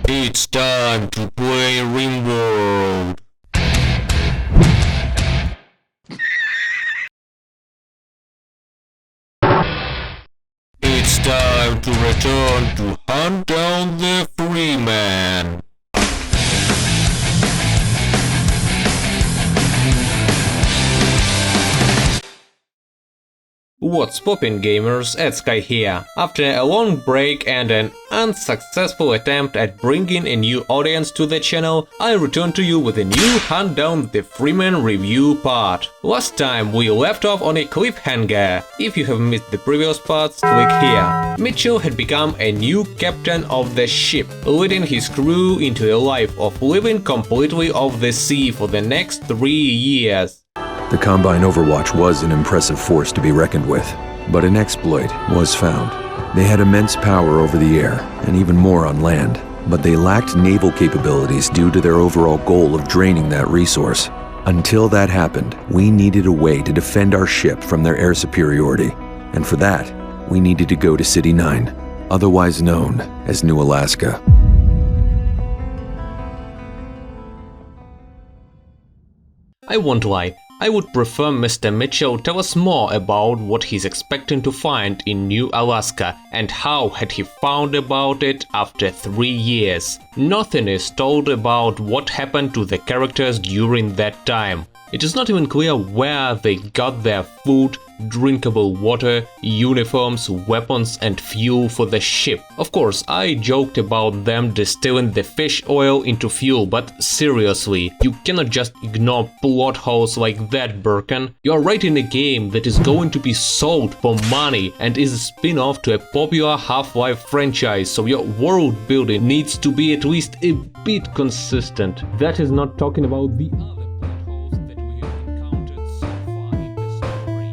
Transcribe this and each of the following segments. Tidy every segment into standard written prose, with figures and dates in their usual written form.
It's time to play RimWorld. It's time to return to Hunt Down the Freeman. What's poppin' gamers, Sky here. After a long break and an unsuccessful attempt at bringing a new audience to the channel, I return to you with a new Hunt Down the Freeman review part. Last time we left off on a cliffhanger. If you have missed the previous parts, click here. Mitchell had become a new captain of the ship, leading his crew into a life of living completely off the sea for the next 3 years. The Combine Overwatch was an impressive force to be reckoned with, but an exploit was found. They had immense power over the air, and even more on land, but they lacked naval capabilities due to their overall goal of draining that resource. Until that happened, we needed a way to defend our ship from their air superiority, and for that, we needed to go to City 9, otherwise known as New Alaska. I won't lie. I would prefer Mr. Mitchell tell us more about what he's expecting to find in New Alaska and how had he found about it after 3 years. Nothing is told about what happened to the characters during that time. It is not even clear where they got their food, drinkable water, uniforms, weapons and fuel for the ship. Of course, I joked about them distilling the fish oil into fuel, but seriously, you cannot just ignore plot holes like that, Berkan. You are writing a game that is going to be sold for money and is a spin-off to a popular Half-Life franchise, so your world building needs to be at least a bit consistent. That is not talking about the other plot holes that we have encountered so far in the story.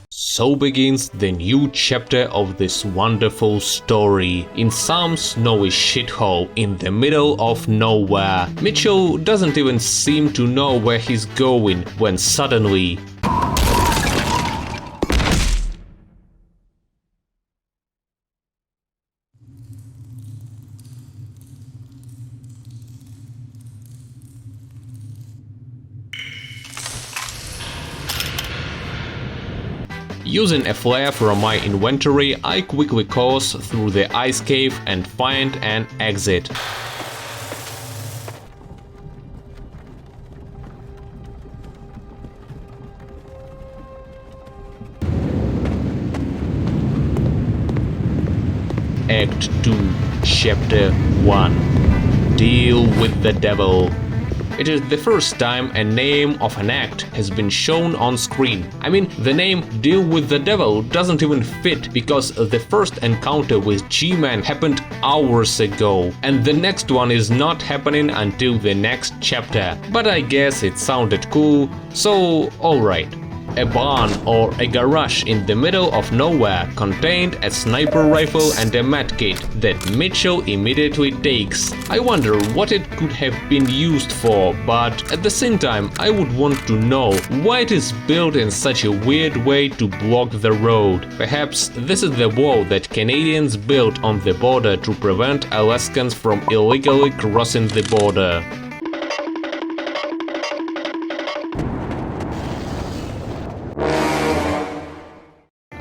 So begins the new chapter of this wonderful story. In some snowy shithole in the middle of nowhere. Mitchell doesn't even seem to know where he's going when suddenly... Using a flare from my inventory, I quickly course through the ice cave and find an exit. Act 2, Chapter 1. Deal with the Devil. It is the first time a name of an act has been shown on screen. I mean, the name Deal with the Devil doesn't even fit because the first encounter with G-Man happened hours ago, and the next one is not happening until the next chapter. But I guess it sounded cool, so alright. A barn or a garage in the middle of nowhere contained a sniper rifle and a medkit that Mitchell immediately takes. I wonder what it could have been used for, but at the same time I would want to know why it is built in such a weird way to block the road. Perhaps this is the wall that Canadians built on the border to prevent Alaskans from illegally crossing the border.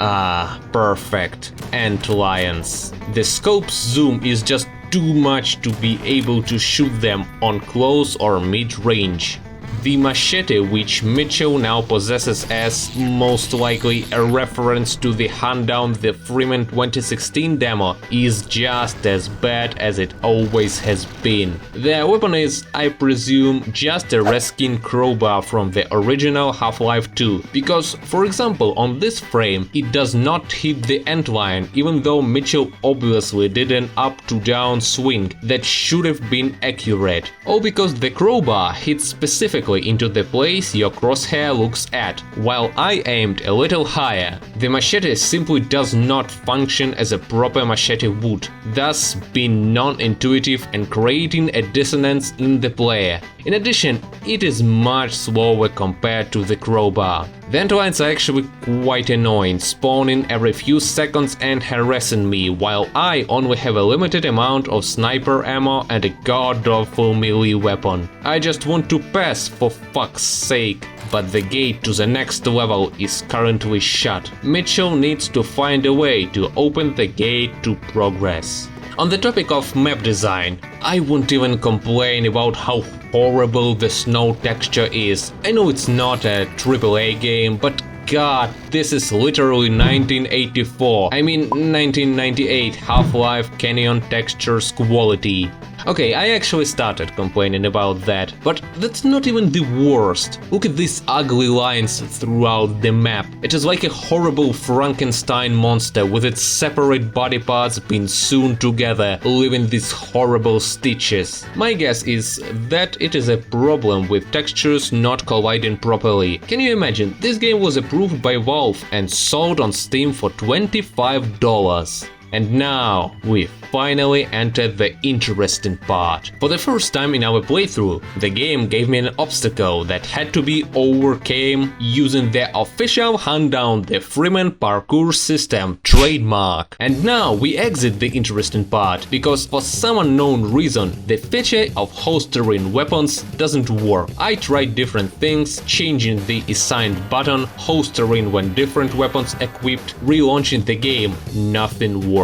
Ah, perfect. Antlions. The scope's zoom is just too much to be able to shoot them on close or mid-range. The machete which Mitchell now possesses as most likely a reference to the Hunt Down the Freeman 2016 demo is just as bad as it always has been. The weapon is, I presume, just a reskin crowbar from the original Half-Life 2, because, for example, on this frame it does not hit the antlion even though Mitchell obviously did an up-to-down swing that should have been accurate, or because the crowbar hits specifically perfectly into the place your crosshair looks at, while I aimed a little higher. The machete simply does not function as a proper machete would, thus being non-intuitive and creating a dissonance in the player. In addition, it is much slower compared to the crowbar. The Antlions are actually quite annoying, spawning every few seconds and harassing me, while I only have a limited amount of sniper ammo and a god-awful melee weapon. I just want to pass, for fuck's sake. But the gate to the next level is currently shut. Mitchell needs to find a way to open the gate to progress. On the topic of map design, I won't even complain about how horrible the snow texture is. I know it's not a AAA game, but god, this is literally 1984. I mean 1998 Half-Life Canyon textures quality. Okay, I actually started complaining about that, but that's not even the worst. Look at these ugly lines throughout the map. It is like a horrible Frankenstein monster with its separate body parts being sewn together, leaving these horrible stitches. My guess is that it is a problem with textures not colliding properly. Can you imagine? This game was approved by Valve and sold on Steam for $25. And now we finally entered the interesting part. For the first time in our playthrough, the game gave me an obstacle that had to be overcome using the official Hunt Down the Freeman parkour system trademark. And now we exit the interesting part, because for some unknown reason the feature of holstering weapons doesn't work. I tried different things, changing the assigned button, holstering when different weapons equipped, relaunching the game, nothing worked.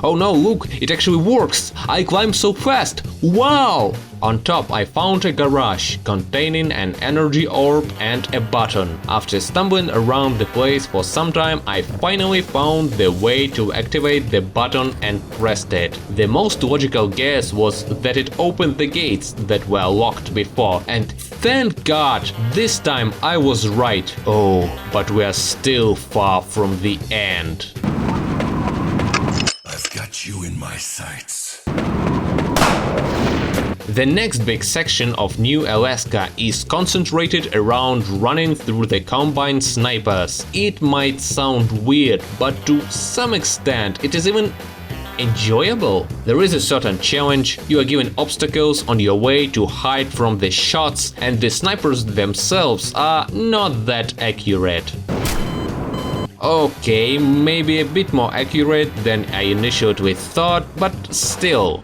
Oh no, look, it actually works! I climbed so fast! Wow! On top I found a garage containing an energy orb and a button. After stumbling around the place for some time, I finally found the way to activate the button and pressed it. The most logical guess was that it opened the gates that were locked before, and thank God, this time I was right. Oh, but we are still far from the end. I've got you in my sights. The next big section of New Alaska is concentrated around running through the combine snipers. It might sound weird, but to some extent it is even enjoyable. There is a certain challenge, you are given obstacles on your way to hide from the shots, and the snipers themselves are not that accurate. Okay, maybe a bit more accurate than I initially thought, but still.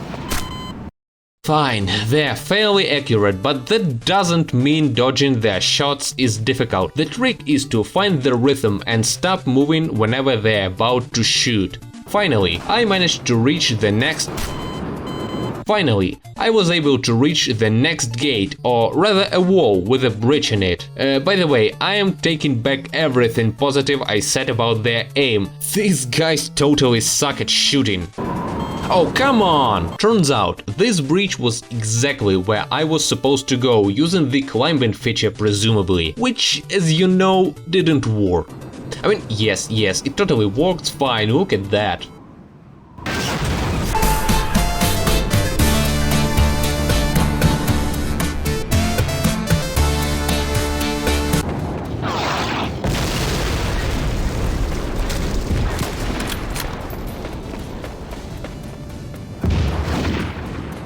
Fine, they're fairly accurate, but that doesn't mean dodging their shots is difficult. The trick is to find the rhythm and stop moving whenever they're about to shoot. Finally, I managed to reach the next... Finally, I was able to reach the next gate, or rather a wall with a bridge in it. By the way, I am taking back everything positive I said about their aim. These guys totally suck at shooting. Oh, come on! Turns out, this bridge was exactly where I was supposed to go, using the climbing feature presumably, which, as you know, didn't work. I mean, yes, it totally worked fine, look at that.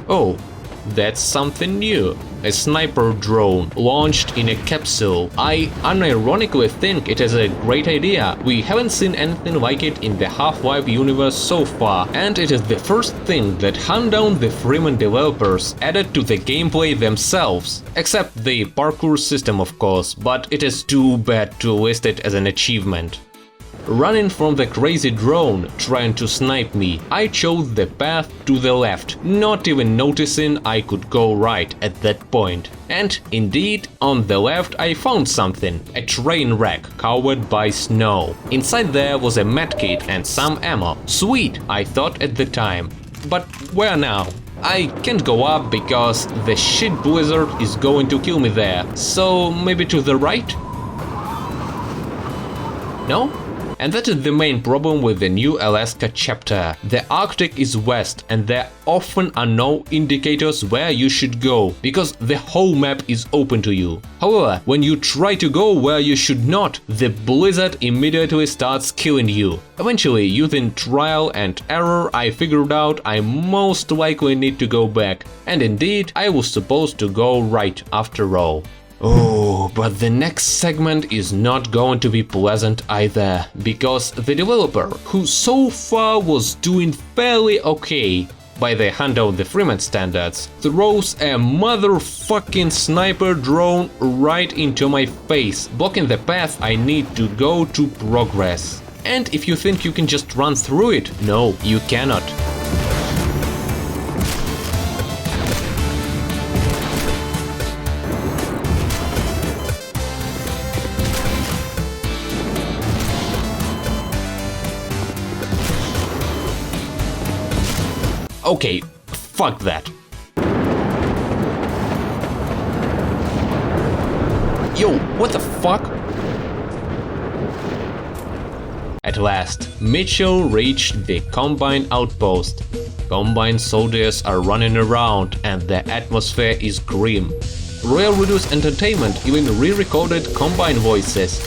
Oh, that's something new. A sniper drone launched in a capsule. I unironically think it is a great idea. We haven't seen anything like it in the Half-Life universe so far, and it is the first thing that Hunt Down the Freeman developers added to the gameplay themselves. Except the parkour system, of course, but it is too bad to list it as an achievement. Running from the crazy drone trying to snipe me, I chose the path to the left, not even noticing I could go right at that point. And indeed, on the left I found something, a train wreck covered by snow. Inside there was a medkit and some ammo. Sweet, I thought at the time. But where now? I can't go up because the shit blizzard is going to kill me there, so maybe to the right? No? And that is the main problem with the new Alaska chapter. The Arctic is west and there often are no indicators where you should go, because the whole map is open to you. However, when you try to go where you should not, the blizzard immediately starts killing you. Eventually, using trial and error, I figured out I most likely need to go back. And indeed, I was supposed to go right after all. Oh, but the next segment is not going to be pleasant either, because the developer, who so far was doing fairly okay by the Hunt Down the Freeman standards, throws a motherfucking sniper drone right into my face, blocking the path I need to go to progress. And if you think you can just run through it, no, you cannot. Okay, fuck that. Yo, what the fuck? At last, Mitchell reached the Combine outpost. Combine soldiers are running around and the atmosphere is grim. Royal Reduce Entertainment even re-recorded Combine voices.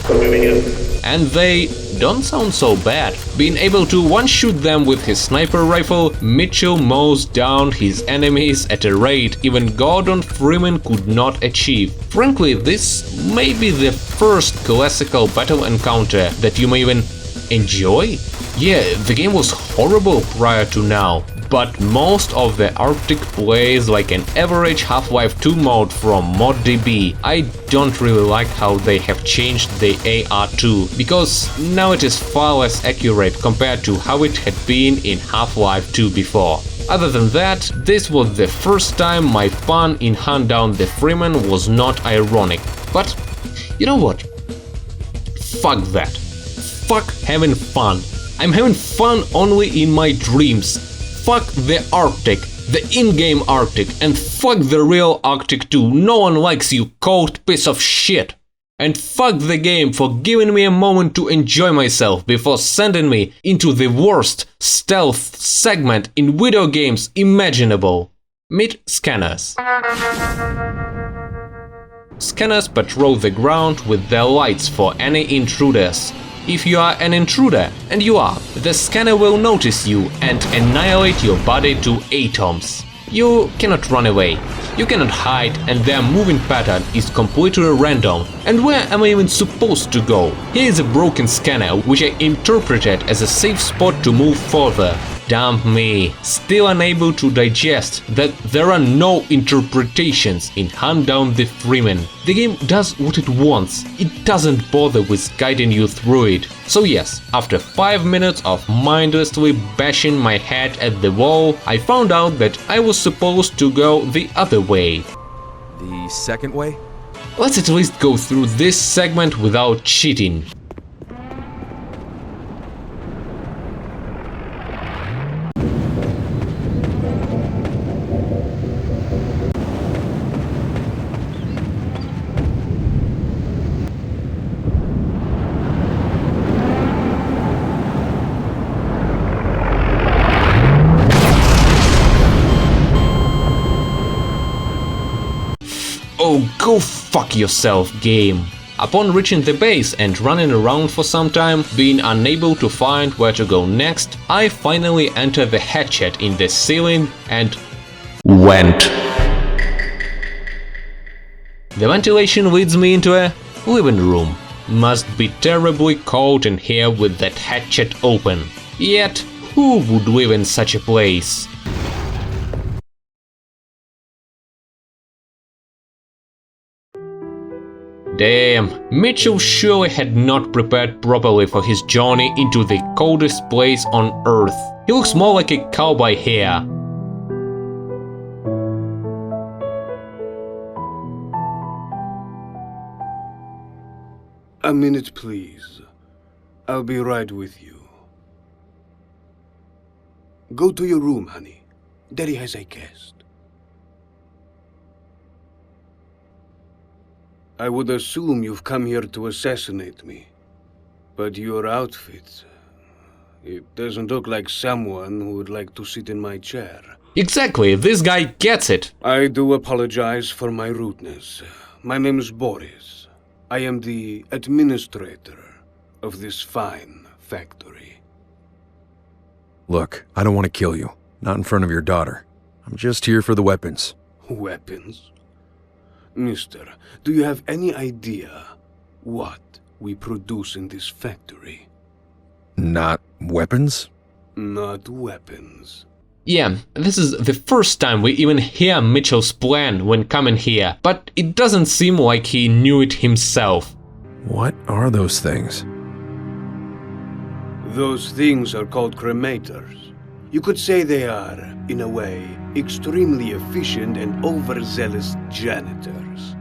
And they don't sound so bad. Being able to one-shoot them with his sniper rifle, Mitchell mows down his enemies at a rate even Gordon Freeman could not achieve. Frankly, this may be the first classical battle encounter that you may even enjoy. Yeah, the game was horrible prior to now, but most of the Arctic plays like an average Half-Life 2 mode from ModDB. I don't really like how they have changed the AR2, because now it is far less accurate compared to how it had been in Half-Life 2 before. Other than that, this was the first time my fun in Hunt Down the Freeman was not ironic. But you know what? Fuck that. Fuck having fun. I'm having fun only in my dreams. Fuck the Arctic, the in-game Arctic, and fuck the real Arctic too. No one likes you, cold piece of shit. And fuck the game for giving me a moment to enjoy myself before sending me into the worst stealth segment in video games imaginable. Meet scanners. Scanners patrol the ground with their lights for any intruders. If you are an intruder, and you are, the scanner will notice you and annihilate your body to atoms. You cannot run away, you cannot hide, and their moving pattern is completely random. And where am I even supposed to go? Here is a broken scanner, which I interpreted as a safe spot to move further. Damn me, still unable to digest that there are no interpretations in Hunt Down the Freeman. The game does what it wants, it doesn't bother with guiding you through it. So yes, after 5 minutes of mindlessly bashing my head at the wall, I found out that I was supposed to go the other way. The second way? Let's at least go through this segment without cheating. Oh, go fuck yourself, game. Upon reaching the base and running around for some time, being unable to find where to go next, I finally entered the hatchet in the ceiling and went. The ventilation leads me into a living room. Must be terribly cold in here with that hatchet open. Yet, who would live in such a place? Damn, Mitchell surely had not prepared properly for his journey into the coldest place on Earth. He looks more like a cowboy here. A minute, please. I'll be right with you. Go to your room, honey. Daddy has a guest. I would assume you've come here to assassinate me. But your outfit... It doesn't look like someone who would like to sit in my chair. Exactly, this guy gets it. I do apologize for my rudeness. My name is Boris. I am the administrator of this fine factory. Look, I don't want to kill you. Not in front of your daughter. I'm just here for the weapons. Weapons? Mister, do you have any idea what we produce in this factory? Not weapons? Not weapons. Yeah, this is the first time we even hear Mitchell's plan when coming here, but it doesn't seem like he knew it himself. What are those things? Those things are called cremators. You could say they are, in a way, extremely efficient and overzealous janitors.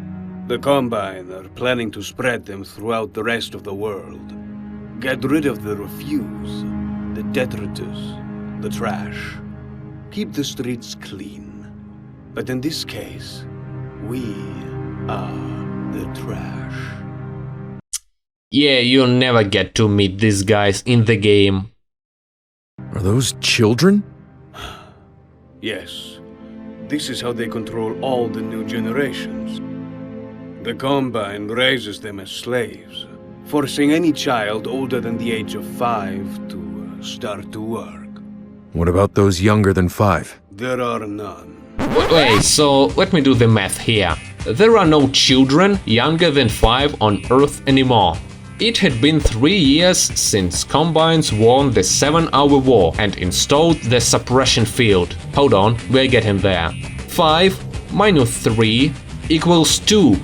The Combine are planning to spread them throughout the rest of the world. Get rid of the refuse, the detritus, the trash. Keep the streets clean. But in this case, we are the trash. Yeah, you'll never get to meet these guys in the game. Are those children? Yes. This is how they control all the new generations. The Combine raises them as slaves, forcing any child older than the age of 5 to start to work. What about those younger than 5? There are none. Wait, so let me do the math here. There are no children younger than 5 on Earth anymore. It had been 3 years since Combines won the 7-hour war and installed the suppression field. Hold on, we're getting there. 5 minus 3 equals 2.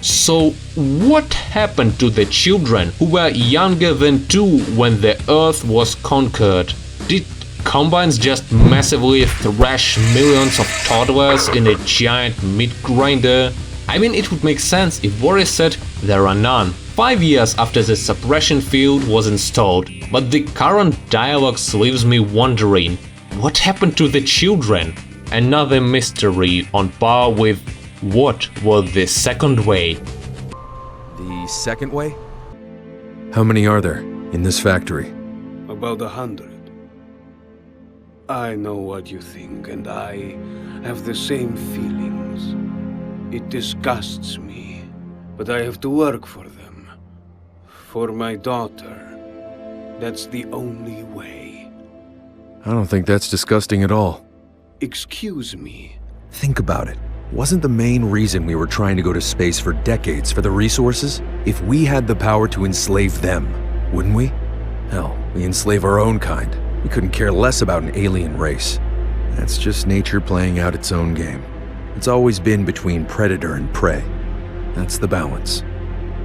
So what happened to the children who were younger than 2 when the Earth was conquered? Did Combines just massively thrash millions of toddlers in a giant meat grinder? I mean, it would make sense if Boris said there are none 5 years after the suppression field was installed, but the current dialogue leaves me wondering, what happened to the children? Another mystery on par with what was the second way? The second way? How many are there in this factory? About 100. I know what you think, and I have the same feelings. It disgusts me, but I have to work for them. For my daughter. That's the only way. I don't think that's disgusting at all. Excuse me. Think about it. Wasn't the main reason we were trying to go to space for decades for the resources? If we had the power to enslave them, wouldn't we? Hell, we enslave our own kind. We couldn't care less about an alien race. That's just nature playing out its own game. It's always been between predator and prey. That's the balance.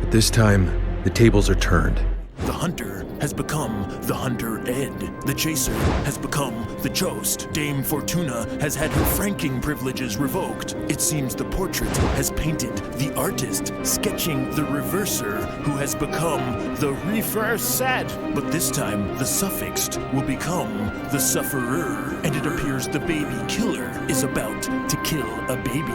But this time, the tables are turned. The hunter has become the hunter-ed. The chaser has become the chost. Dame Fortuna has had her franking privileges revoked. It seems the portrait has painted the artist, sketching the reverser, who has become the reverset. But this time, the suffixed will become the sufferer. And it appears the baby killer is about to kill a baby.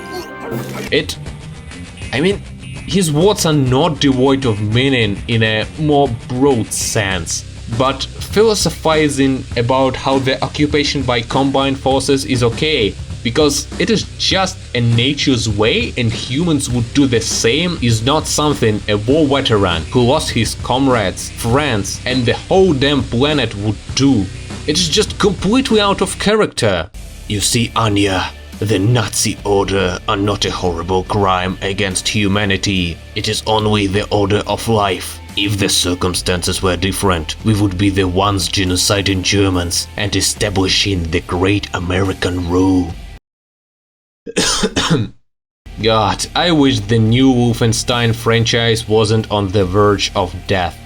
His words are not devoid of meaning in a more broad sense, but philosophizing about how the occupation by Combine forces is okay, because it is just a nature's way and humans would do the same, is not something a war veteran who lost his comrades, friends and the whole damn planet would do. It is just completely out of character. You see, Anya, the Nazi order are not a horrible crime against humanity. It is only the order of life. If the circumstances were different, we would be the ones genociding Germans and establishing the great American rule. God, I wish the new Wolfenstein franchise wasn't on the verge of death.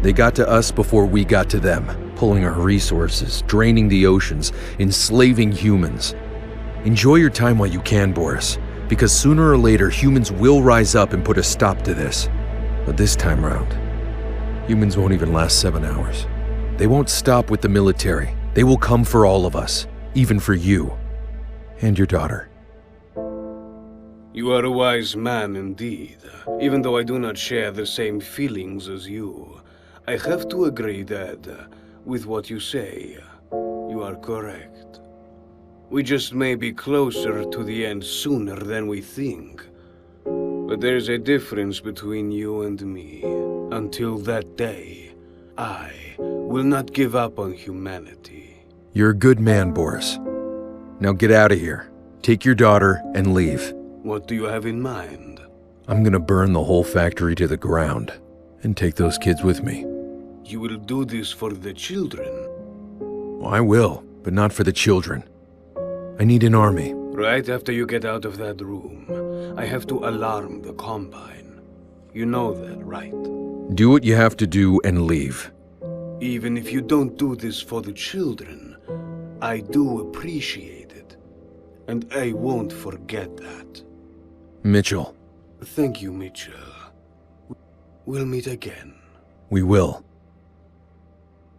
They got to us before we got to them, pulling our resources, draining the oceans, enslaving humans. Enjoy your time while you can, Boris, because sooner or later humans will rise up and put a stop to this. But this time round, humans won't even last 7 hours. They won't stop with the military. They will come for all of us, even for you and your daughter. You are a wise man indeed. Even though I do not share the same feelings as you, I have to agree that, with what you say, you are correct. We just may be closer to the end sooner than we think. But there's a difference between you and me. Until that day, I will not give up on humanity. You're a good man, Boris. Now get out of here. Take your daughter and leave. What do you have in mind? I'm gonna burn the whole factory to the ground and take those kids with me. You will do this for the children. I will, but not for the children. I need an army. Right after you get out of that room, I have to alarm the Combine. You know that, right? Do what you have to do and leave. Even if you don't do this for the children, I do appreciate it. And I won't forget that. Mitchell. Thank you, Mitchell. We'll meet again. We will.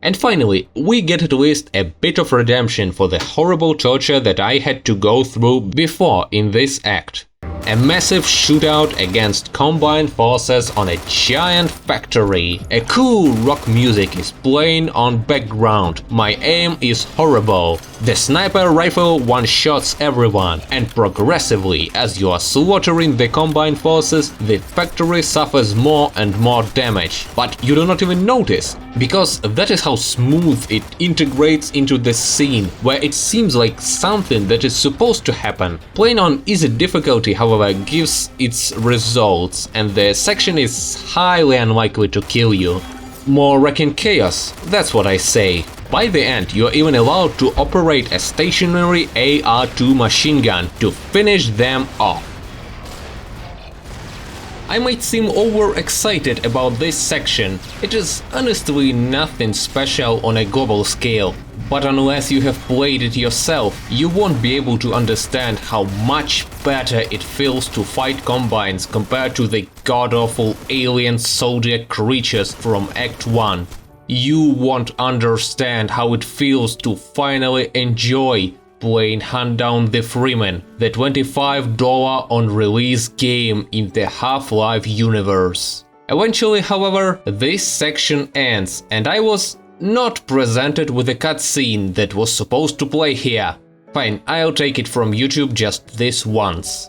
And finally, we get at least a bit of redemption for the horrible torture that I had to go through before in this act. A massive shootout against Combine forces on a giant factory. A cool rock music is playing on background. My aim is horrible. The sniper rifle one-shots everyone, and progressively, as you are slaughtering the Combine forces, the factory suffers more and more damage. But you do not even notice, because that is how smooth it integrates into the scene, where it seems like something that is supposed to happen. Playing on easy difficulty, however, gives its results, and the section is highly unlikely to kill you. More wrecking chaos, that's what I say. By the end, you're even allowed to operate a stationary AR-2 machine gun to finish them off. I might seem overexcited about this section. It is honestly nothing special on a global scale. But unless you have played it yourself, you won't be able to understand how much better it feels to fight Combines compared to the god-awful alien soldier creatures from Act 1. You won't understand how it feels to finally enjoy playing Hunt Down the Freeman, the $25 on-release game in the Half-Life universe. Eventually, however, this section ends, and I was not presented with a cutscene that was supposed to play here. Fine, I'll take it from YouTube just this once.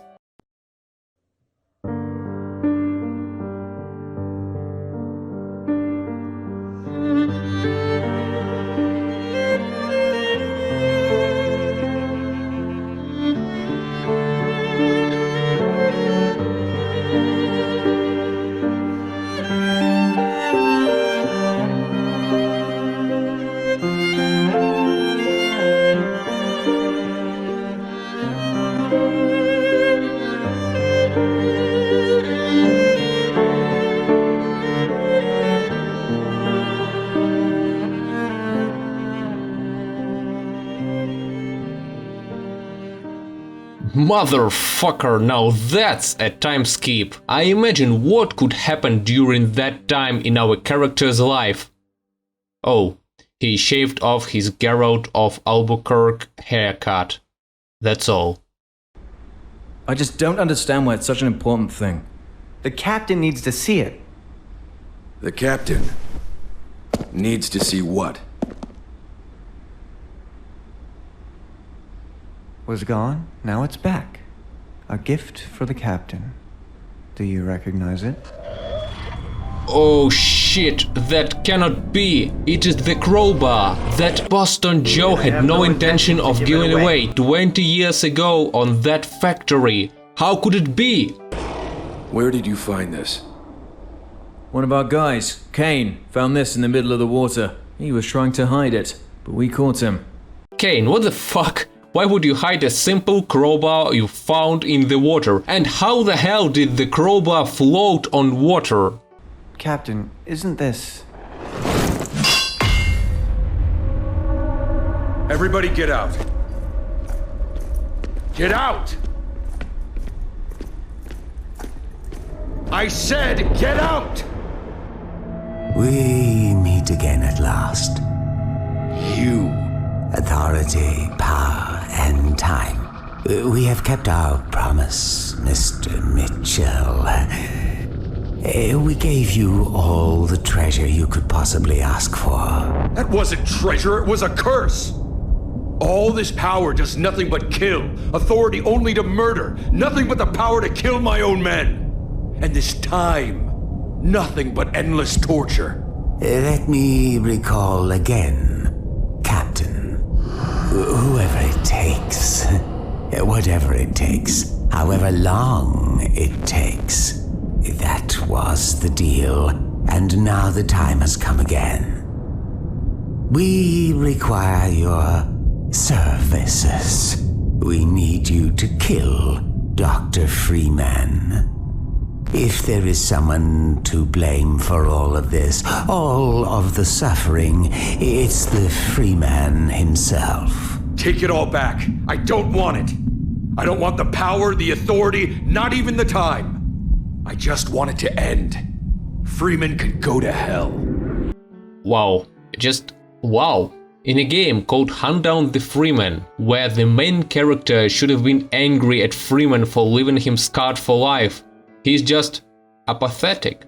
Motherfucker, now that's a time skip. I imagine what could happen during that time in our character's life. Oh, he shaved off his Geralt of Albuquerque haircut. That's all. I just don't understand why it's such an important thing. The captain needs to see it. The captain needs to see what? Was gone, now it's back. A gift for the captain. Do you recognize it? Oh shit, that cannot be! It is the crowbar that Boston Joe had no intention of giving away 20 years ago on that factory. How could it be? Where did you find this? One of our guys, Kane, found this in the middle of the water. He was trying to hide it, but we caught him. Kane, what the fuck? Why would you hide a simple crowbar you found in the water? And how the hell did the crowbar float on water? Captain, isn't this... Everybody get out. Get out! I said get out! We meet again at last. You. Authority, power, and time. We have kept our promise, Mr. Mitchell. We gave you all the treasure you could possibly ask for. That wasn't treasure, it was a curse! All this power does nothing but kill. Authority only to murder. Nothing but the power to kill my own men. And this time, nothing but endless torture. Let me recall again, Captain. Whoever it takes, whatever it takes, however long it takes, that was the deal, and now the time has come again. We require your services. We need you to kill Dr. Freeman. If there is someone to blame for all of this, all of the suffering, it's the Freeman himself. Take it all back. I don't want it. I don't want the power, the authority, not even the time. I just want it to end. Freeman can go to hell. Wow. Just wow. In a game called Hunt Down the Freeman, where the main character should have been angry at Freeman for leaving him scarred for life, he's just apathetic.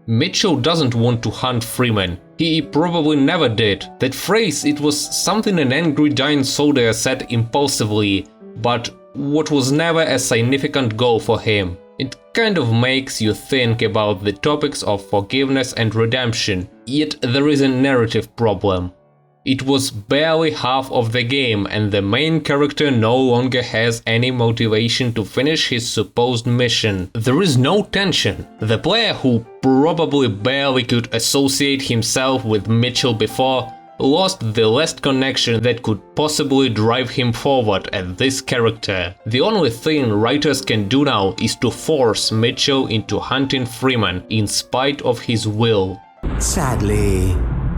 Mitchell doesn't want to hunt Freeman. He probably never did. That phrase, it was something an angry dying soldier said impulsively, but what was never a significant goal for him. It kind of makes you think about the topics of forgiveness and redemption, yet there is a narrative problem. It was barely half of the game and the main character no longer has any motivation to finish his supposed mission. There is no tension. The player, who probably barely could associate himself with Mitchell before, lost the last connection that could possibly drive him forward as this character. The only thing writers can do now is to force Mitchell into hunting Freeman in spite of his will. Sadly,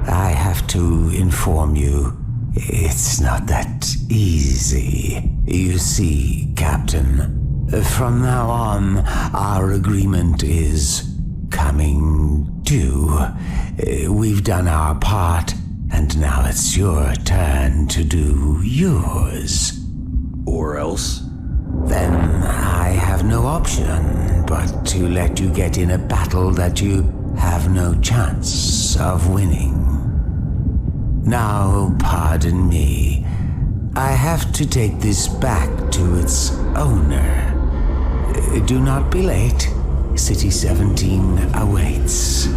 I have to inform you, it's not that easy. You see, Captain, from now on, our agreement is coming due. We've done our part, and now it's your turn to do yours. Or else? Then I have no option but to let you get in a battle that you have no chance of winning. Now, pardon me. I have to take this back to its owner. Do not be late. City 17 awaits.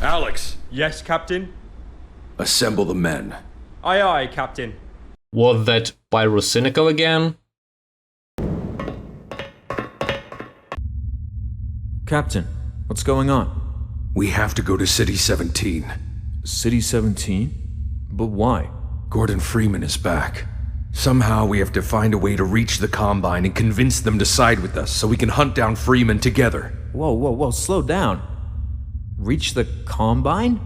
Alex, Yes, Captain? assemble the men. Aye, aye, Captain. Was that Pyrocynical again? Captain, what's going on? We have to go to City 17. City 17? But why? Gordon Freeman is back. Somehow we have to find a way to reach the Combine and convince them to side with us so we can hunt down Freeman together. Whoa, slow down. Reach the Combine?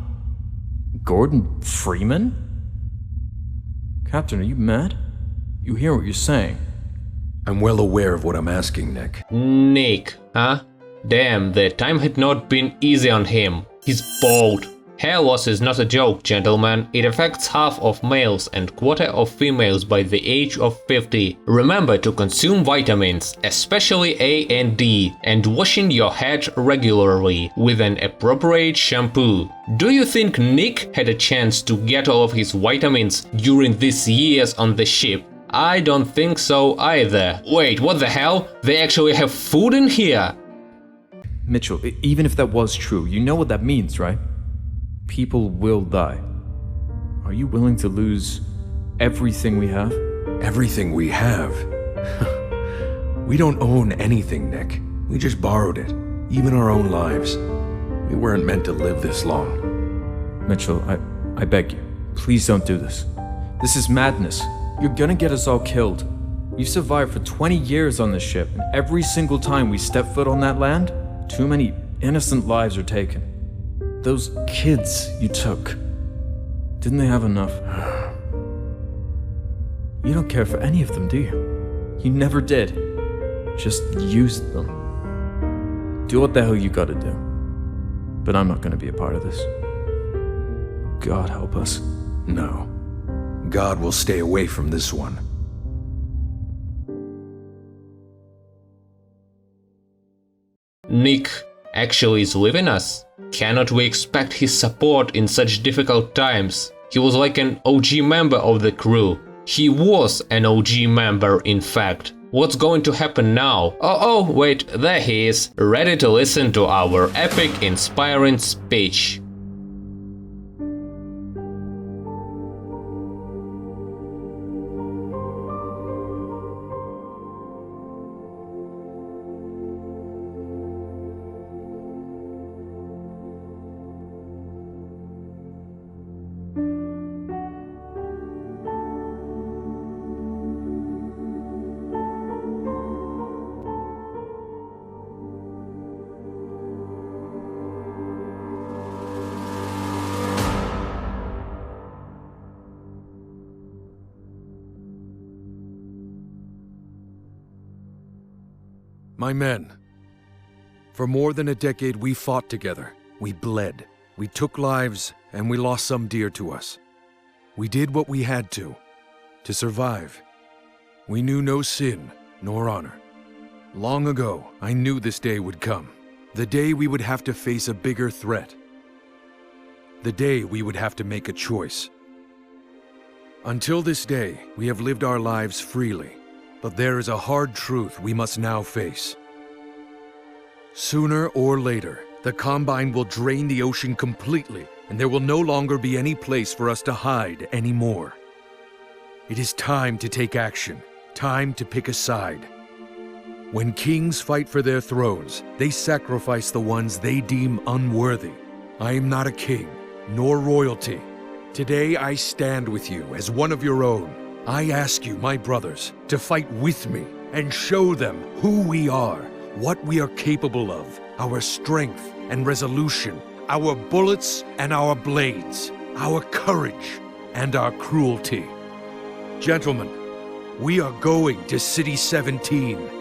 Gordon Freeman? Captain, are you mad? You hear what you're saying. I'm well aware of what I'm asking, Nick. Nick, huh? Damn, the time had not been easy on him. He's bald. Hair loss is not a joke, gentlemen. It affects half of males and quarter of females by the age of 50. Remember to consume vitamins, especially A and D, and washing your head regularly with an appropriate shampoo. Do you think Nick had a chance to get all of his vitamins during these years on the ship? I don't think so either. Wait, what the hell? They actually have food in here? Mitchell, even if that was true, you know what that means, right? People will die. Are you willing to lose everything we have? Everything we have? We don't own anything, Nick. We just borrowed it. Even our own lives. We weren't meant to live this long. Mitchell, I beg you, please don't do this. This is madness. You're gonna get us all killed. We've survived for 20 years on this ship, and every single time we step foot on that land, too many innocent lives are taken. Those kids you took, didn't they have enough? You don't care for any of them, do you? You never did. Just used them. Do what the hell you gotta do. But I'm not gonna be a part of this. God help us. No. God will stay away from this one. Nick actually is leaving us? Cannot we expect his support in such difficult times? He was like an OG member of the crew. He was an OG member, in fact. What's going to happen now? Oh, wait, there he is, ready to listen to our epic, inspiring speech. My men, for more than a decade we fought together. We bled. We took lives, and we lost some dear to us. We did what we had to survive. We knew no sin nor honor. Long ago, I knew this day would come. The day we would have to face a bigger threat. The day we would have to make a choice. Until this day, we have lived our lives freely. But there is a hard truth we must now face. Sooner or later, the Combine will drain the ocean completely, and there will no longer be any place for us to hide anymore. It is time to take action, time to pick a side. When kings fight for their thrones, they sacrifice the ones they deem unworthy. I am not a king, nor royalty. Today I stand with you as one of your own. I ask you, my brothers, to fight with me and show them who we are, what we are capable of, our strength and resolution, our bullets and our blades, our courage and our cruelty. Gentlemen, we are going to City 17.